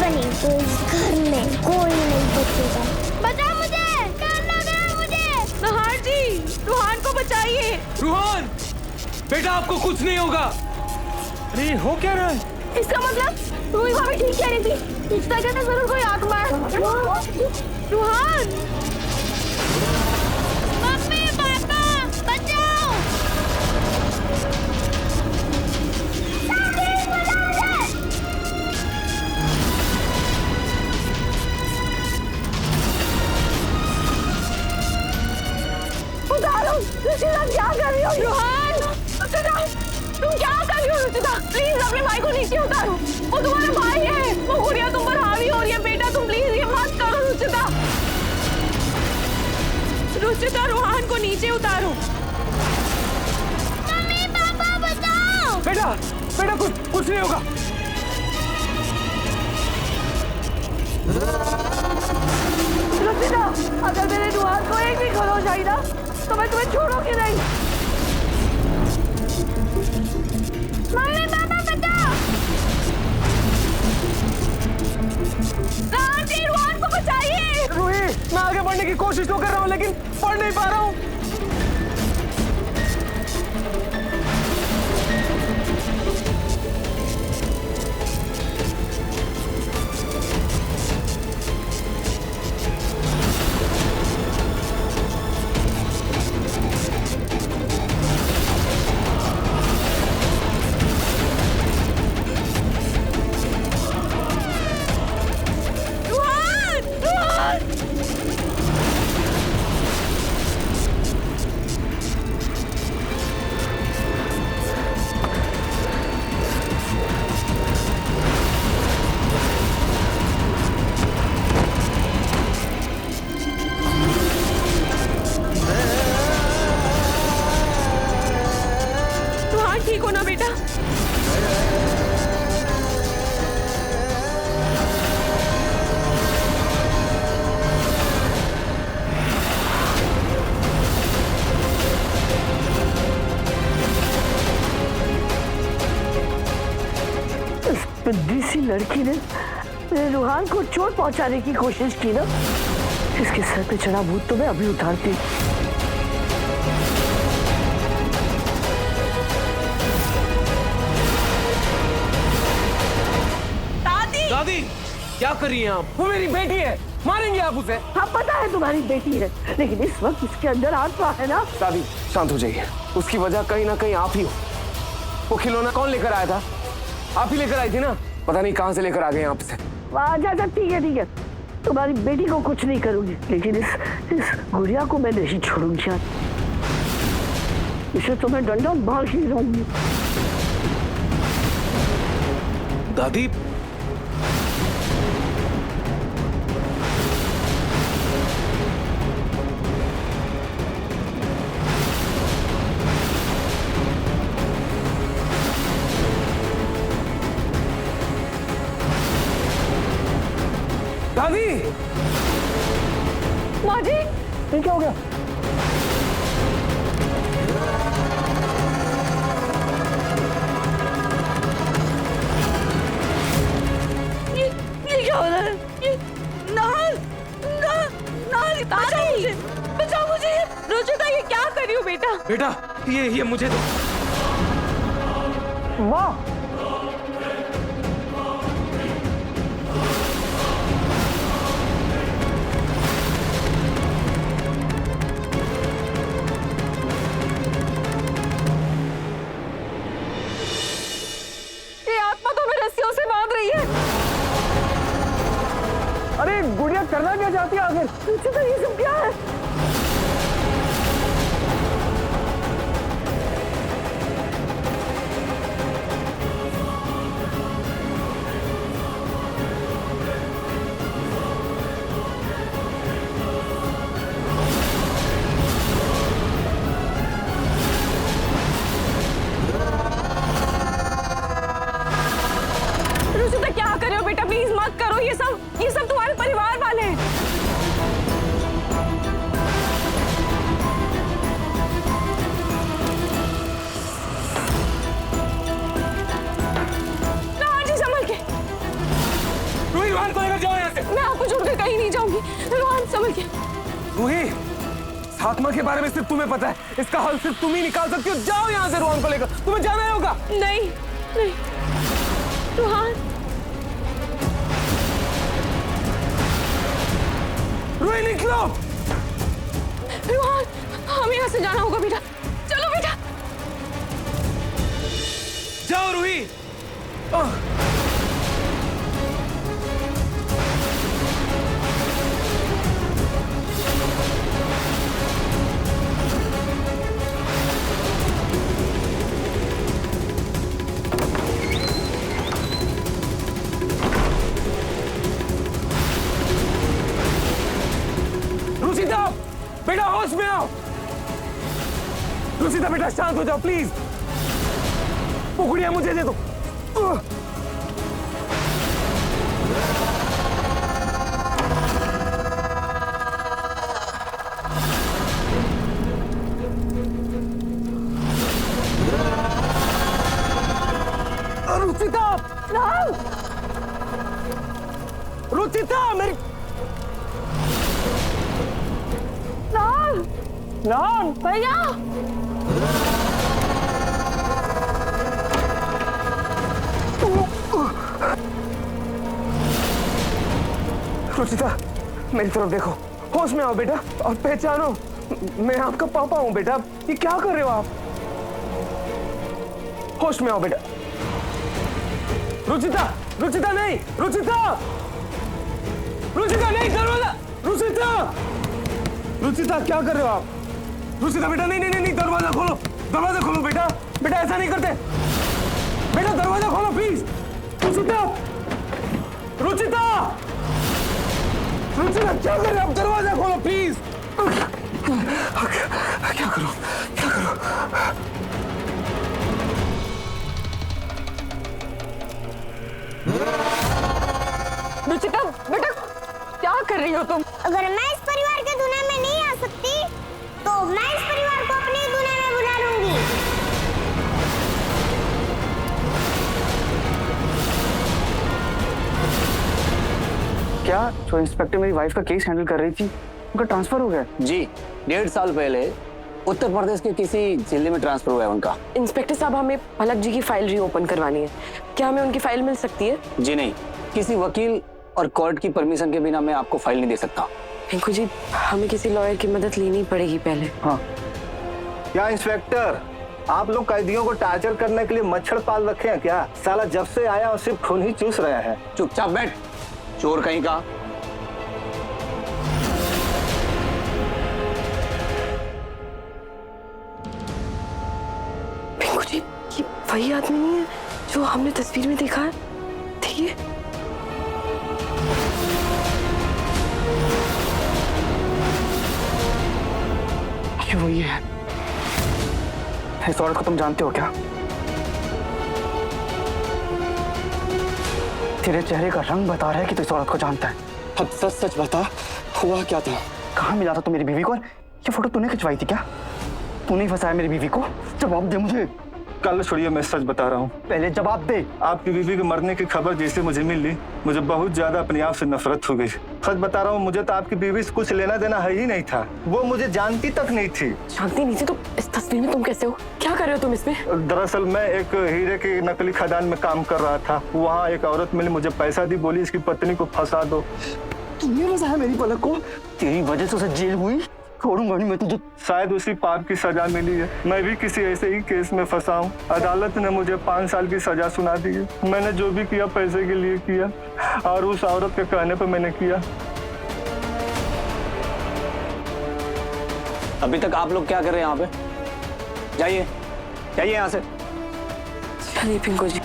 बने तो इस घर में कोई नहीं बचेगा। बचा मुझे, डर लग रहा है मुझे। नहार जी, रूहान को बचाइए। रूहान, बेटा आपको कुछ नहीं होगा। अरे हो क्या रहा है? इसका मतलब रूही भाभी ठीक कह रही थी, इस तरह ने जरूर कोई आग मार। रूहान, मम्मी पापा बचाओ। उतारो। रुचिता क्या कर रही हो? रूहान, रुचिता, तुम क्या कर रही हो? रुचिता, प्लीज अपने भाई को नीचे उतारो। वो तुम्हारा भाई है, वो गुड़िया तुम पर हावी हो रही है। बेटा तुम प्लीज ये मत करो। रुचिता, रुचिता, रूहान को नीचे उतारो। मम्मी पापा बचाओ। बेटा, बेटा कुछ नहीं होगा। रुचिता, अगर मेरे रूहान को एक भी खरोच आई ना तो मैं तुम्हें छोड़ूंगी नहीं। मम्मी पापा बचाओ। राजी, रूहान को बचाइए। रूही, मैं आगे बढ़ने की कोशिश तो कर रहा हूँ लेकिन पढ़ नहीं पा रहा हूँ। रूहान, रूहान, रूहान ठीक हो ना बेटा? बद्दी लड़की ने मेरे रूहान को चोट पहुंचाने की कोशिश की ना, इसके सर पे चढ़ा भूत तो मैं अभी उतारती। दादी, दादी, क्या कर रही हैं आप? वो मेरी बेटी है, मारेंगे आप उसे। हाँ पता है तुम्हारी बेटी है, लेकिन इस वक्त इसके अंदर आत्मा है ना। दादी शांत हो जाइए, उसकी वजह कहीं ना कहीं आप ही हो। वो खिलौना कौन लेकर आया था? आप ही लेकर आई थी ना? पता नहीं कहां से लेकर आ गए आपसे। अच्छा ठीक है ठीक है, तुम्हारी बेटी को कुछ नहीं करूंगी, लेकिन इस गुड़िया को मैं नहीं छोड़ूंगी यार। इसे तो मैं डंडा मार ही रहूंगी। दादी, दादी, माँ जी, ये क्या हो गया? ये क्या हो रहा है? ये नाल, नाल, बचाओ मुझे, बचाओ मुझे। रुचिता, ये क्या कर रही हो बेटा? बेटा, ये मुझे दो। माँ, ये आत्मा तो हमें रस्सियों से बांध रही है। अरे गुड़िया करना क्या चाहती है आखिर? रुचिता ये सब क्या है? रुचिता क्या कर रहे हो बेटा? प्लीज मत करो ये सब तुम्हारे परिवार वाले हैं। जाऊंगी। रोहन समझ गया। रूही, सातमा के बारे में सिर्फ तुम्हें पता है, इसका हल सिर्फ तुम ही निकाल सकती हो। जाओ यहाँ से रोहन को लेकर, तुम्हें जाना ही होगा। नहीं नहीं रोहन, रूही निकलो। रोहन हमें यहाँ से जाना होगा बेटा, चलो बेटा। जाओ रूही। रुचिता, बेटा होश में आओ। रुचिता बेटा शांत हो जाओ प्लीज। वो गुड़िया मुझे दे दो। रुचिता, रुचिता मेरी रोहन भैया, रुचिता मेरी तरफ देखो, होश में आओ बेटा और पहचानो मैं आपका पापा हूं बेटा। ये क्या कर रहे हो आप? होश में आओ बेटा। रुचिता, रुचिता नहीं, रुचिता, रुचिता नहीं, दरवाजा, रुचिता, रुचिता क्या कर रहे हो आप? रुचिता बेटा नहीं नहीं नहीं, नहीं दरवाजा खोलो, दरवाजा खोलो बेटा। बेटा ऐसा नहीं करते बेटा, दरवाजा खोलो प्लीज। रुचिता, रुचिता, रुचिता क्या कर रहे हो आप? दरवाजा खोलो प्लीज। क्या करो, क्या करो? रुचिता बेटा क्या कर रही हो तुम? अगर मैं इस परिवार के दुनिया में नहीं आ सकती तो मैं इस परिवार को अपनी दुनिया में बुला लूंगी। क्या जो इंस्पेक्टर मेरी वाइफ का केस हैंडल कर रही थी उनका ट्रांसफर हो गया? जी 1.5 साल पहले उत्तर प्रदेश के किसी जिले में ट्रांसफर हुआ है उनका। इंस्पेक्टर साहब हमें पलक जी की फाइल रीओपन करवानी है, क्या हमें उनकी फाइल मिल सकती है? जी नहीं, किसी वकील और कोर्ट की परमिशन के बिना मैं आपको फाइल नहीं दे सकता। पिंकू जी हमें किसी लॉयर की मदद लेनी पड़ेगी पहले। हाँ। क्या इंस्पेक्टर, आप लोग कैदियों को टार्चर करने के लिए मच्छर पाल रखे हैं क्या? साला जब से आया और सिर्फ खून ही चूस रहे हैं। चुपचाप बैठ, चोर कहीं का। पिंकू जी ये वही आदमी नहीं है जो हमने तस्वीर में देखा है? देखिए ये वही है। इस औरत को तुम जानते हो क्या? तेरे चेहरे का रंग बता रहा है कि तू इस औरत को जानता है। अब सच सच बता, हुआ क्या था? कहाँ मिला था तू मेरी बीवी को? ये फोटो तूने खिंचवाई थी क्या? तूने ही फंसाया मेरी बीवी को? जवाब दे मुझे। कल छोड़िए, मैं सच बता रहा हूँ। पहले जवाब दे। आपकी बीवी के मरने की खबर जैसे मुझे मिली, मुझे बहुत ज्यादा अपने आप से नफरत हो गई। सच बता रहा हूँ, मुझे तो आपकी बीवी से कुछ लेना देना है ही नहीं था। वो मुझे जानती तक नहीं थी। जानती नहीं थी तो इस तस्वीर में तुम कैसे हो? क्या कर रहे हो तुम इसमें? दरअसल मैं एक हीरे की नकली खदान में काम कर रहा था। वहाँ एक औरत मिली, मुझे पैसा दी, बोली इसकी पत्नी को फंसा दो। तूने फंसाया मेरी पलक को? तेरी वजह से उसे जेल हुई। छोड़ूंगा नहीं मैं तुझे। शायद उसी पाप की सजा मिली है। मैं भी किसी ऐसे ही केस में फंसा हूँ। अदालत ने मुझे 5 साल की सजा सुना दी है। मैंने जो भी किया पैसे के लिए किया और उस औरत के कहने पर मैंने किया। अभी तक आप लोग क्या कर रहे हैं यहाँ पे? जाइए, जाइए यहाँ से। चलिए पिंकू जी।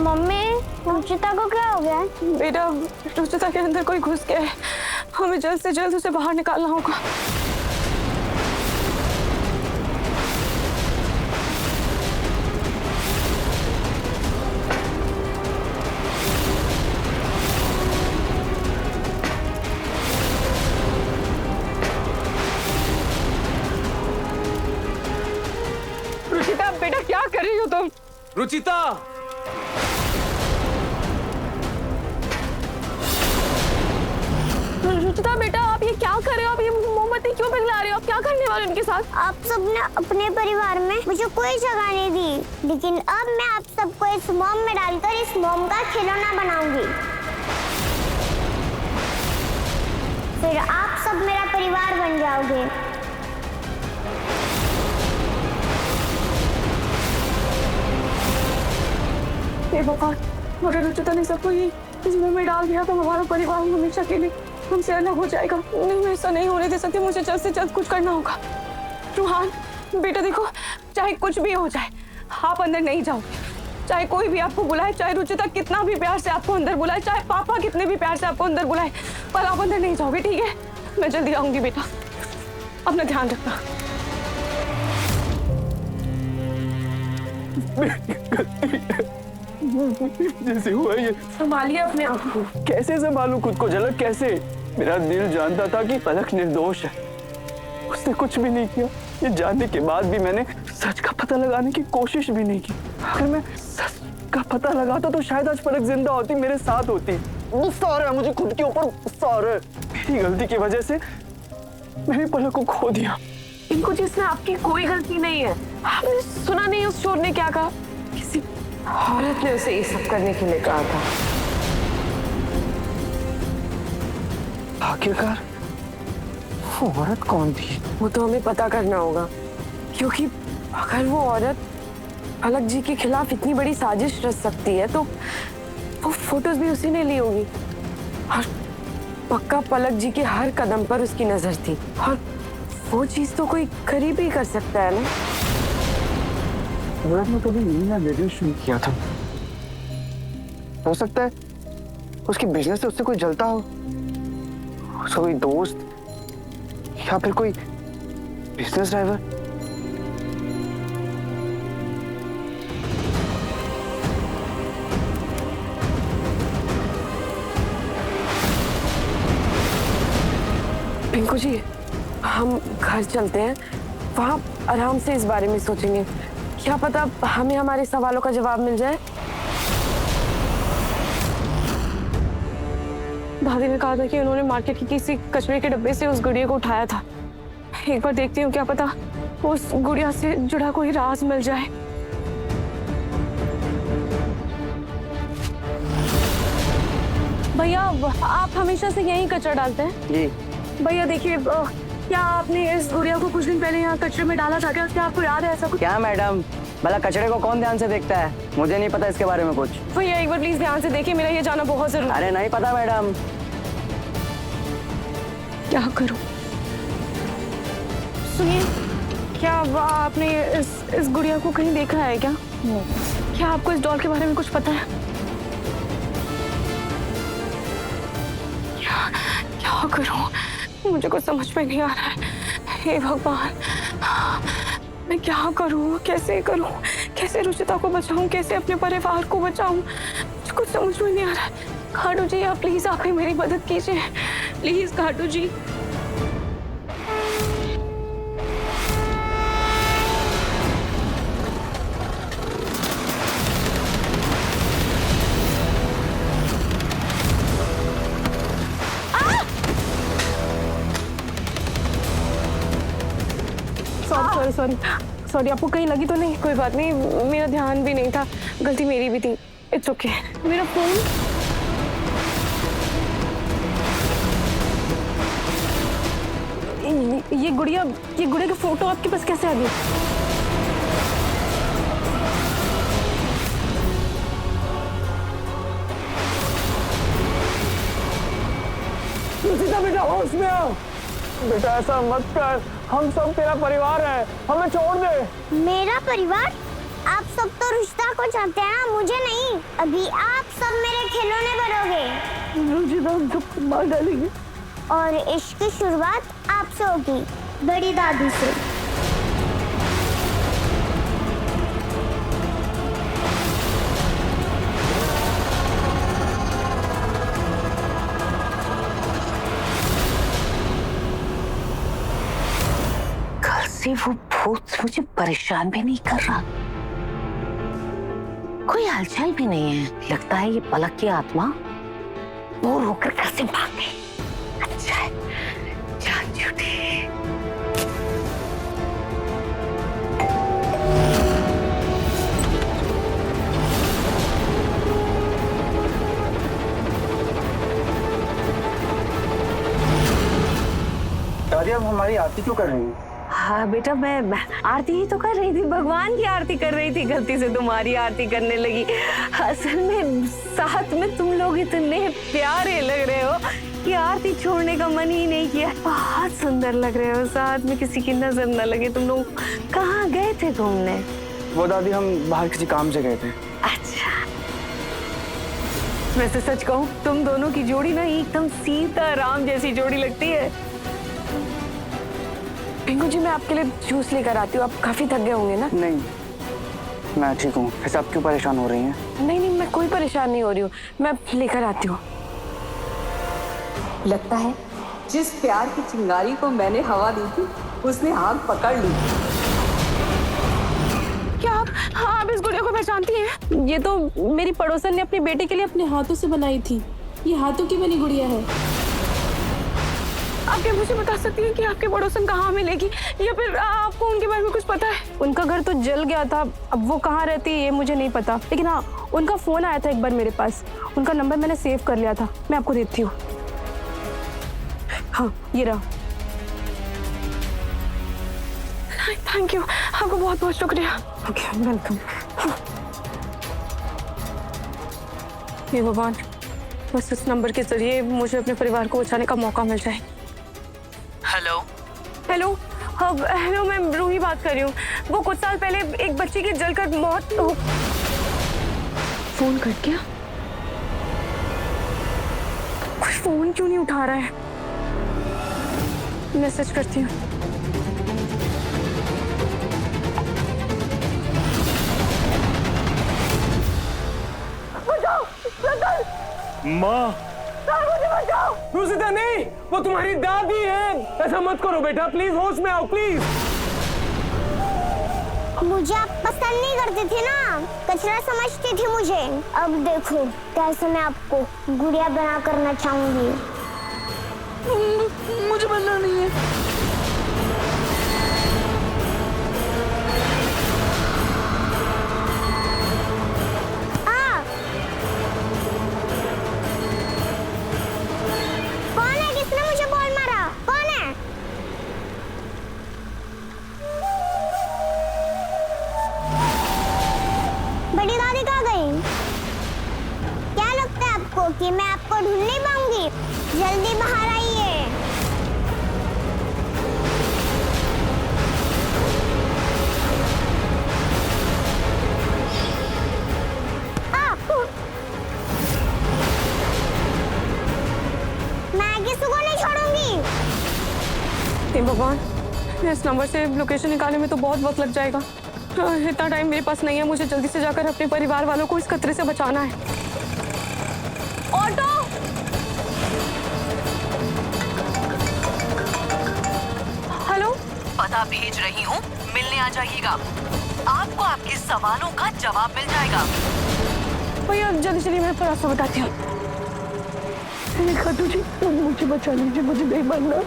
मम्मी रुचिता को क्या हो गया? बेटा रुचिता के अंदर कोई घुस गया है, हमें जल्द से जल्द उसे बाहर निकालना होगा। बेटा क्या कर रही हो तुम? रुचिता, रुचिता बेटा आप ये क्या कर रहे हो? आप ये मोमबत्ती क्यों पिघला रहे हो? आप क्या करने वाले उनके साथ? आप सबने अपने परिवार में मुझे कोई जगह नहीं दी, लेकिन अब मैं आप सबको इस मोम में डालकर इस मोम का खिलौना बनाऊंगी। फिर आप सब मेरा परिवार बन जाओगे। हे भगवान, अगर रुचिता ने सबको ये इस मुंह में डाल दिया तो हमारा परिवार हमेशा के लिए हमसे अलग हो जाएगा। नहीं, मैं ऐसा नहीं होने दे सकती। मुझे जल्द से जल्द कुछ करना होगा। रूहान बेटा देखो, चाहे कुछ भी हो जाए आप अंदर नहीं जाओगे। चाहे कोई भी आपको बुलाए, चाहे रुचिता कितना भी प्यार से आपको अंदर बुलाए, चाहे पापा कितने भी प्यार से आपको अंदर बुलाए, पर आप अंदर नहीं जाओगे, ठीक है? मैं जल्दी आऊंगी बेटा, अपना ध्यान रखना। जैसे हुआ ये, संभालिए अपने आप को। कैसे संभालूं खुद को झलक, कैसे? मेरा दिल जानता था कि पलक निर्दोष है, उसने कुछ भी नहीं किया। ये जानने के बाद भी मैंने सच का पता लगाने की कोशिश भी नहीं की। अगर मैं सच का पता लगाता तो शायद आज पलक जिंदा होती, मेरे साथ होती। गुस्सा आ रहा है मुझे, खुद के ऊपर गुस्सा आ रहा है। मेरी गलती की वजह से मैंने पलक को खो दिया। इनको जिसमें आपकी कोई गलती नहीं है। आपने सुना नहीं उस चोर ने क्या कहा? किसी औरत ने उसे ये सब करने के लिए कहा था। आखिरकार वो औरत कौन थी? वो तो हमें पता करना होगा, क्योंकि अगर वो औरत पलक जी के खिलाफ इतनी बड़ी साजिश रच सकती है तो वो फोटोज भी उसी ने ली होगी। और पक्का पलक जी के हर कदम पर उसकी नजर थी, और वो चीज तो कोई करीब ही कर सकता है ना। औरत ने कभी नीला वीडियो शुरू किया था। हो सकता है उसके बिजनेस से उससे कोई जलता हो, उसका कोई दोस्त या फिर कोई बिजनेस ड्राइवर। पिंकू जी, हम घर चलते हैं, वहाँ आराम से इस बारे में सोचेंगे। क्या पता हमें हमारे सवालों का जवाब मिल जाए। दादी ने कहा था कि उन्होंने मार्केट की किसी कचरे के डब्बे से उस गुड़िया को उठाया था। एक बार देखती हूँ, क्या पता उस गुड़िया से जुड़ा कोई राज मिल जाए। भैया आप हमेशा से यहीं कचरा डालते हैं? जी भैया देखिए, क्या आपने इस गुड़िया को कुछ दिन पहले यहाँ कचरे में डाला था क्या? क्या आपको याद है ऐसा कुछ? क्या मैडम, भला कचरे को कौन ध्यान से देखता है? मुझे नहीं पता इसके बारे में कुछ। भैया एक बार प्लीज ध्यान से देखिए, मेरा ये जाना बहुत जरूरी है। अरे नहीं पता मैडम। क्या करूं? सुनिए, क्या आपने इस गुड़िया को कहीं देखा है क्या? क्या आपको इस डॉल के बारे में कुछ पता है? क्या करूं? मुझे कुछ समझ में नहीं आ रहा है। हे भगवान, मैं क्या करूं? कैसे करूं? कैसे रुचिता को बचाऊं? कैसे अपने परिवार को बचाऊं? मुझे कुछ समझ में नहीं आ रहा है। घाटू जी, आप प्लीज आप ही मेरी मदद कीजिए, प्लीज घाटू जी। सॉरी, आपको कहीं लगी तो नहीं? कोई बात नहीं, मेरा ध्यान भी नहीं था, गलती मेरी भी थी। It's okay. मेरा फोन, ये गुड़िया की फोटो आपके पास कैसे आ गई? बेटा होश में आओ। बेटा ऐसा मत कर, हम सब तेरा परिवार है, हमें छोड़ दे। मेरा परिवार? आप सब तो रुचिता को चाहते हैं ना, मुझे नहीं। अभी आप सब मेरे खिलौने बनोगे। रुचिता हम सबको मार डालेंगे। और इश्क की शुरुआत आपसे होगी, बड़ी दादी से। कल से वो भूत मुझे परेशान भी नहीं कर रहा, कोई हलचल भी नहीं है। लगता है ये पलक की आत्मा बोर होकर घर से भाग गई। अच्छा है, जान छूटी। दादी आप हमारी आरती क्यों कर रही हैं? हाँ बेटा, मैं आरती ही तो कर रही थी, भगवान की आरती कर रही थी। गलती से तुम्हारी आरती करने लगी। असल में साथ में तुम लोग इतने प्यारे लग रहे हो कि आरती छोड़ने का मन ही नहीं किया। बहुत सुंदर लग रहे हो, साथ में किसी की नजर न लगे। तुम लोग कहाँ गए थे घूमने? वो दादी हम बाहर किसी काम से गए थे। अच्छा, वैसे सच कहूँ तुम दोनों की जोड़ी ना एकदम सीता राम जैसी जोड़ी लगती है। पिंकू जी, मैं आपके लिए जूस लेकर आती हूँ। आप काफी थक गए होंगे ना? नहीं, मैं ठीक हूँ। वैसे आप क्यों परेशान हो रही हैं? नहीं, मैं कोई परेशान नहीं हो रही हूँ। मैं लेकर आती हूँ। लगता है जिस प्यार की चिंगारी को मैंने हवा दी थी उसने आग पकड़ ली। क्या आप इस गुड़िया को पहचानती हैं? ये तो मेरी पड़ोसन ने अपनी बेटे के लिए अपने हाथों से बनाई थी। ये हाथों की बनी गुड़िया है। आप क्या मुझे बता सकती हैं कि आपके पड़ोसन कहाँ मिलेगी, या फिर आपको उनके बारे में कुछ पता है? उनका घर तो जल गया था, अब वो कहाँ रहती है ये मुझे नहीं पता, लेकिन हाँ, उनका फोन आया था एक बार मेरे पास। उनका नंबर मैंने सेव कर लिया था, मैं आपको देती हूँ। हाँ, ये रहा। थैंक यू, आपको बहुत बहुत शुक्रिया। Okay, welcome. हे भगवान, बस इस नंबर के जरिए मुझे अपने परिवार को बचाने का मौका मिल जाए। हेलो, हाँ, हेलो, मैं रूही बात कर रही हूँ। वो कुछ साल पहले एक बच्ची की जलकर मौत हो। फोन कट गया? कोई फोन क्यों नहीं उठा रहा है? मैसेज करती हूँ। माँ, रुचिता नहीं, वो तुम्हारी दादी है। ऐसा मत करो बेटा, प्लीज होश में आओ प्लीज। मुझे आप पसंद नहीं करती थी ना, कचरा समझती थी मुझे। अब देखो कैसे मैं आपको गुड़िया बना करना चाहूंगी। मुझे बनना नहीं है। कौन है? किसने मुझे बॉल मारा? कौन है? बड़ी दादी कहाँ गई? क्या लगता है आपको कि मैं आपको ढूंढ नहीं पाऊंगी? जल्दी बाहर आइए। मैं किसी को नहीं छोड़ूंगी। हे भगवान, इस नंबर से लोकेशन निकालने में तो बहुत वक्त लग जाएगा। इतना टाइम मेरे पास नहीं है। मुझे जल्दी से जाकर अपने परिवार वालों को इस खतरे से बचाना है। ऑटो! हेलो, पता भेज रही हूँ, मिलने आ जाइएगा। आपको आपके सवालों का जवाब मिल जाएगा। भैया जल्दी चलिए, मैं आपको रास्ता बताती हूँ। खाटू जी, मुझे बचा लीजिए, मुझे नहीं मानना।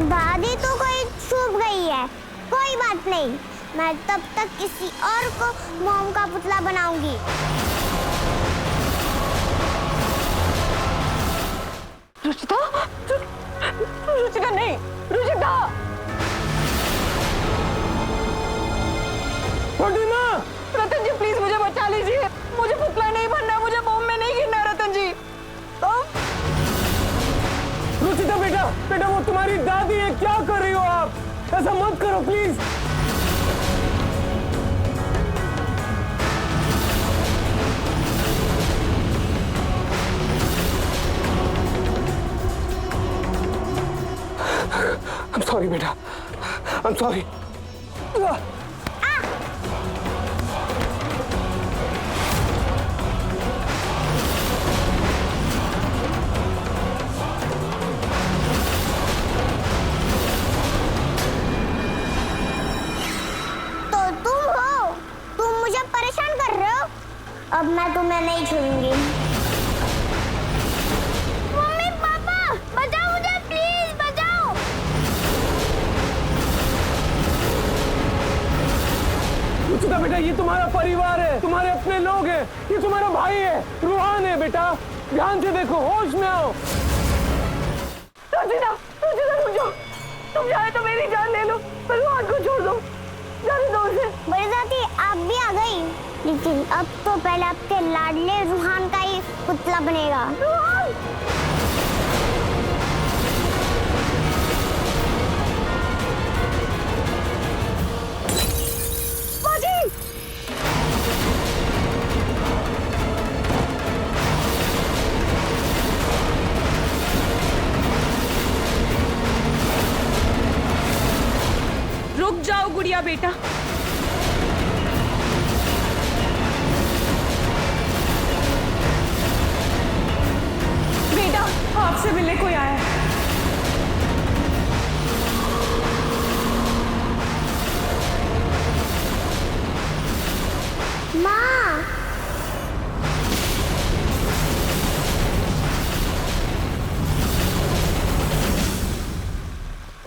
दादी तो कोई छुप गई है, कोई बात नहीं। मैं तब तक किसी और को मोम का पुतला बनाऊंगी। रुचिता? रुचिता नहीं, रुचिता! रतन जी प्लीज मुझे बचा लीजिए। मुझे पुतला नहीं बनना, मुझे मोम में नहीं गिरना रतन जी। रुचिता बेटा, बेटा वो तुम्हारी दादी है, क्या कर रही हो आप? ऐसा मत करो प्लीज। I'm sorry बेटा, I'm sorry. रिश्तेदार है, तुम्हारे अपने लोग हैं, ये तुम्हारा भाई है, रूहान है बेटा, ध्यान से देखो, होश में आओ। रुचिता, रुचिता रुक जाओ, तुम चाहे तो मेरी जान ले लो, पर रूहान को छोड़ दो, जाने दो उसे। बड़ी दादी आप भी आ गई, लेकिन अब तो पहले आपके लाडले रूहान का ही पुतला बनेगा। रूहान! रुक जाओ गुड़िया बेटा। बेटा आपसे मिलने कोई आया है।